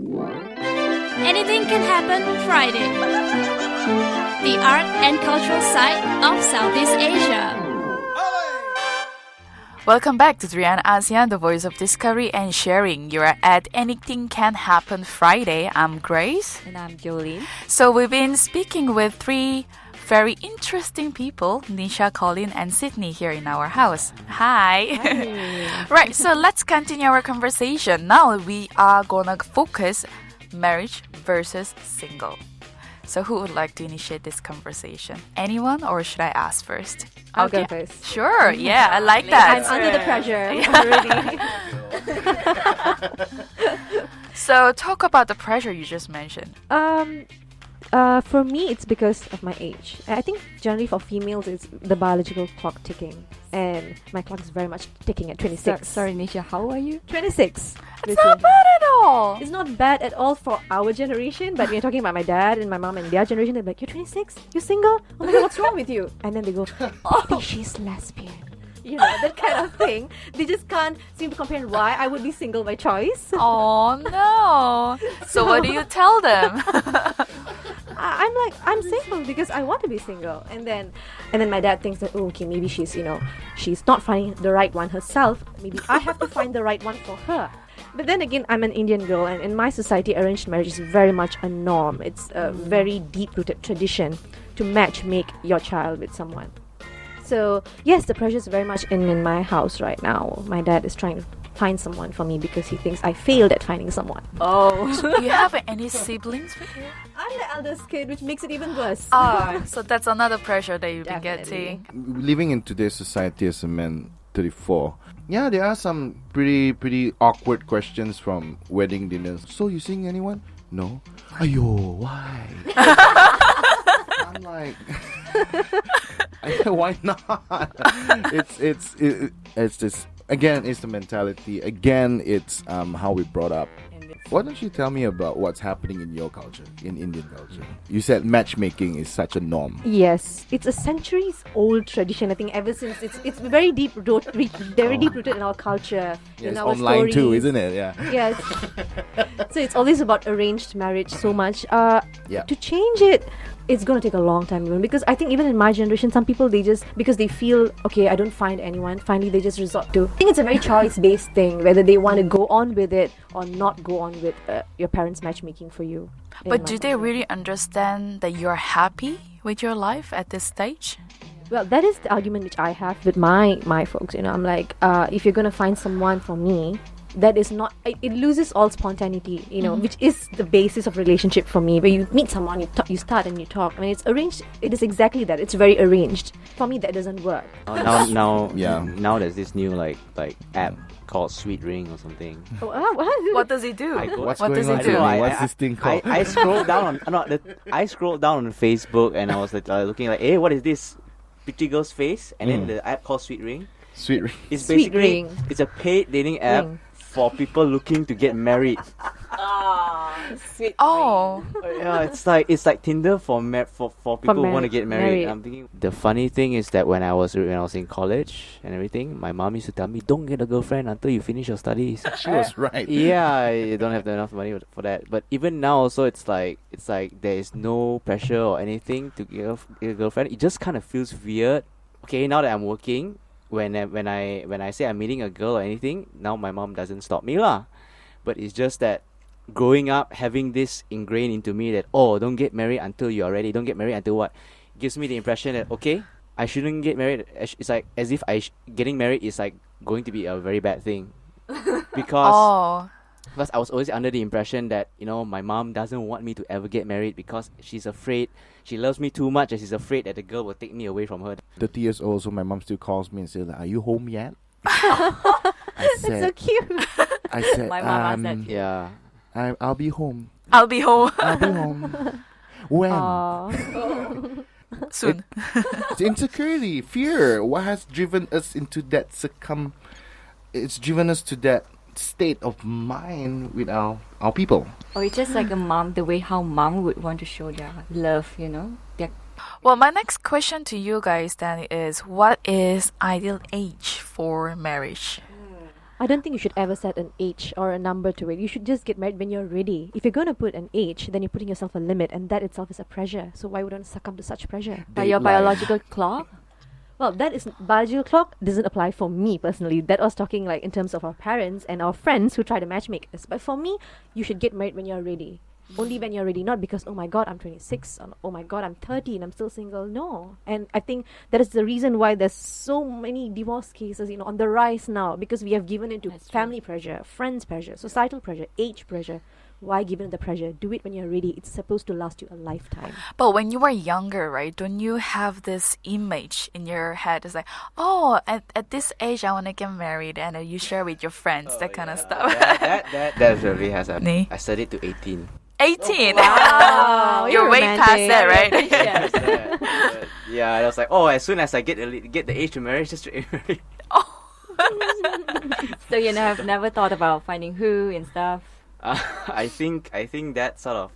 Anything Can Happen Friday. The art and cultural side of Southeast Asia. Welcome back to Trian ASEAN, the voice of discovery and sharing. You're at Anything Can Happen Friday. I'm Grace. And I'm Jolene. So we've been speaking with three very interesting people, Nisha, Collin, and Sidney here in our house. Hi. Right, so let's continue our conversation. Now we are gonna focus marriage versus single. So who would like to initiate this conversation? Anyone, or should I ask first? I'll go first. Sure, yeah, I like that. I'm under the pressure already. So talk about the pressure you just mentioned. For me, it's because of my age. I think generally for females, it's the biological clock ticking. And my clock is very much ticking at 26. Sorry, Nisha, how old are you? 26. It's not bad at all. It's not bad at all for our generation, but when you're talking about my dad and my mom and their generation, they're like, you're 26? You're single? Oh my god, what's wrong with you? And then they go, maybe she's lesbian. You know, that kind of thing. They just can't seem to comprehend why I would be single by choice. Oh no. So what do you tell them? I'm like, I'm single because I want to be single. And then my dad thinks that, oh, okay, maybe she's not finding the right one herself. Maybe I have to find the right one for her. But then again, I'm an Indian girl, and in my society, arranged marriage is very much a norm. It's a very deep-rooted tradition to make your child with someone. So yes, the pressure is very much in my house right now. My dad is trying to find someone for me because he thinks I failed at finding someone. Oh. So do you have any siblings with you? I'm the eldest kid, which makes it even worse. So that's another pressure that you've been getting. Living in today's society as a man, 34. Yeah, there are some pretty awkward questions from wedding dinners. So you seeing anyone? No. Ayo, why? I'm like, why not? It's this. Again, it's the mentality. Again, it's how we brought up. Why don't you tell me about what's happening in your culture, in Indian culture? You said matchmaking is such a norm. Yes, it's a centuries-old tradition. I think ever since it's very deep rooted in our culture, in it's our online stories. too, isn't it? Yeah. Yes. So it's always about arranged marriage so much. Yeah. To change it, it's going to take a long time even, because I think even in my generation, some people, they just, because they feel, okay, I don't find anyone, finally they just resort to, I think it's a very choice-based thing, whether they want to go on with it or not go on with your parents' matchmaking for you. But do they really understand that you're happy with your life at this stage? Well, that is the argument which I have with my folks. You know, I'm like, if you're going to find someone for me, that is not, it loses all spontaneity, you know, which is the basis of relationship for me. Where you meet someone, you start and you talk. I mean, it's arranged. It is exactly that. It's very arranged. For me, that doesn't work. Now there's this new like app called Sweet Ring or something. What does it do? What's what going does on it do? today? What's this thing called? I scrolled down I scrolled down on Facebook and I was like looking like, hey, what is this pretty girl's face? And then the app called Sweet Ring. Sweet Ring. It's Sweet basically Ring. it's a paid dating app for people looking to get married. Sweet. Oh. Yeah, it's like Tinder for people who want to get married. I'm thinking the funny thing is that when I was in college and everything, my mom used to tell me, don't get a girlfriend until you finish your studies. She was right. Yeah, you don't have enough money for that. But even now also it's like there is no pressure or anything to get a girlfriend. It just kind of feels weird. Okay, now that I'm working, when I say I'm meeting a girl or anything, now my mom doesn't stop me lah. But it's just that growing up, having this ingrained into me that, don't get married until you're ready. Don't get married until what? Gives me the impression that, okay, I shouldn't get married. It's like as if getting married is like going to be a very bad thing. Because I was always under the impression that, my mom doesn't want me to ever get married because she's afraid. She loves me too much and she's afraid that the girl will take me away from her. 30 years old, so my mom still calls me and says, are you home yet? I said, That's so cute. I said, My mom asked that too. Yeah. I'll be home. I'll be home I'll be home. When? soon. It's insecurity, fear. What has driven us into that it's driven us to that state of mind with our people. Or it's just like a mom, the way how mom would want to show their love, their Well, my next question to you guys then is, what is ideal age for marriage? I don't think you should ever set an age or a number to it. You should just get married when you're ready. If you're going to put an age, then you're putting yourself a limit, and that itself is a pressure. So why wouldn't succumb to such pressure? By your biological clock? Well, that is biological clock doesn't apply for me personally. That was talking like in terms of our parents and our friends who try to matchmake us. But for me, you should get married when you're ready. Only when you're ready, not because, oh my god, I'm 26, or oh my god, I'm 30 and I'm still single. No. And I think that is the reason why there's so many divorce cases, on the rise now, because we have given into family pressure, friends pressure, societal pressure, age pressure. Why give in the pressure? Do it when you're ready. It's supposed to last you a lifetime. But when you were younger, right, don't you have this image in your head? It's like, oh, at this age, I want to get married, and you share with your friends, that kind of stuff. That definitely has happened. Nee. I studied to 18. 18. Wow, You're way past that, right? Yeah, I was like, oh, as soon as I get the age to marry, just to marry. So you have never thought about finding who and stuff? I think that sort of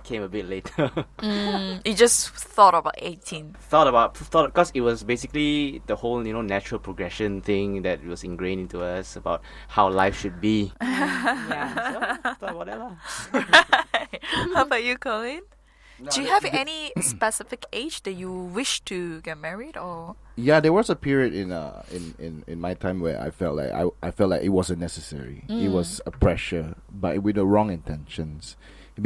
came a bit later. You just thought about 18. thought because it was basically the whole natural progression thing that was ingrained into us about how life should be. Yeah. So, thought about that lah. How about you, Collin? Do you have any specific age that you wish to get married, or? Yeah, there was a period in my time where I felt like I felt like it wasn't necessary. It was a pressure, but with the wrong intentions. I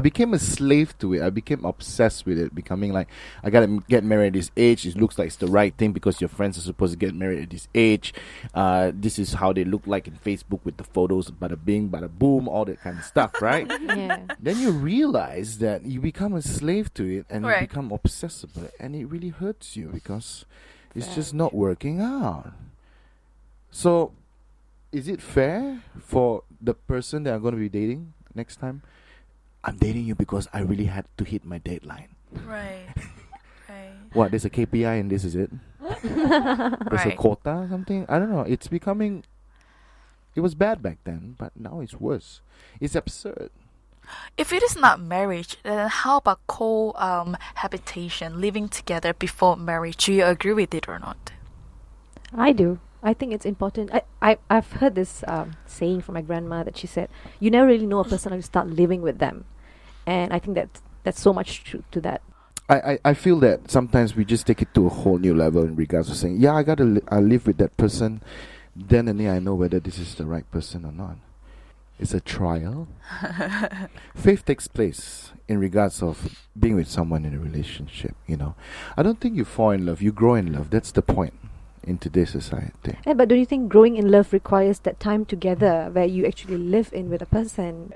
became a slave to it. I became obsessed with it, becoming like, I gotta get married at this age. It looks like it's the right thing because your friends are supposed to get married at this age. This is how they look like in Facebook with the photos, bada bing, bada boom, all that kind of stuff, right? Yeah. Then you realize that you become a slave to it, and Right. you become obsessed with it, and it really hurts you because it's just not working out. So, is it fair for the person that I'm going to be dating next time? I'm dating you because I really had to hit my deadline. Right. Right. What, there's a KPI and this is it? There's a Right. quota or something? I don't know. It's becoming... It was bad back then, but now it's worse. It's absurd. If it is not marriage, then how about cohabitation, living together before marriage? Do you agree with it or not? I do. I think it's important. I've heard this saying from my grandma that she said, you never really know a person until you start living with them. And I think that's so much truth to that. I feel that sometimes we just take it to a whole new level in regards to saying, yeah, I live with that person. Then and there I know whether this is the right person or not. It's a trial. Faith takes place in regards of being with someone in a relationship, I don't think you fall in love, you grow in love. That's the point in today's society. Yeah, but do you think growing in love requires that time together where you actually live in with a person?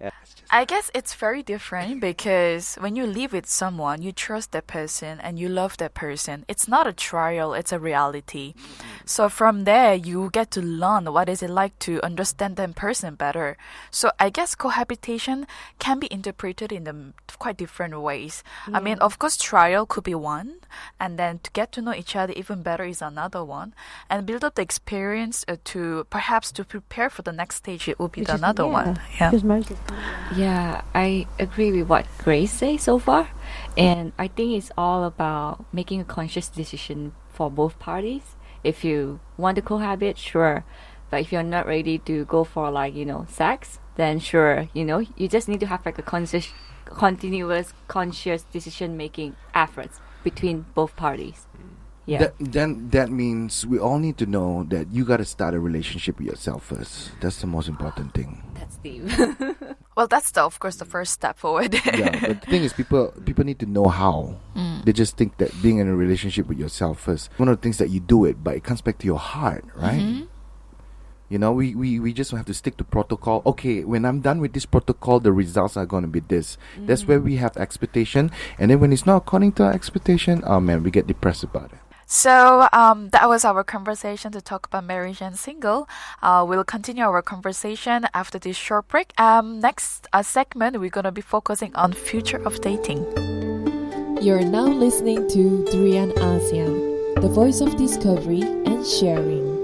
Yeah. I guess it's very different because when you live with someone, you trust that person and you love that person. It's not a trial, it's a reality. So from there, you get to learn what is it like to understand that person better. So I guess cohabitation can be interpreted in quite different ways. I mean, of course, trial could be one, and then to get to know each other even better is another one, and build up the experience to prepare for the next stage. It would be another one. Yeah. Because marriage is Yeah, I agree with what Grace says so far. And I think it's all about making a conscious decision for both parties. If you want to cohabit, sure. But if you're not ready to go for sex, then sure, you just need to have like a continuous conscious decision making efforts between both parties. Yeah. That means we all need to know that you got to start a relationship with yourself first. That's the most important thing. That's deep. Well, that's of course the first step forward. Yeah, but the thing is, people need to know how. They just think that being in a relationship with yourself first. One of the things that you do it, but it comes back to your heart, right? We just have to stick to protocol. Okay, when I'm done with this protocol, the results are going to be this. That's where we have expectation, and then when it's not according to our expectation, oh man, we get depressed about it. So that was our conversation to talk about marriage and single. We'll continue our conversation after this short break. Next segment, we're going to be focusing on future of dating. You're now listening to Durian ASEAN, the voice of discovery and sharing.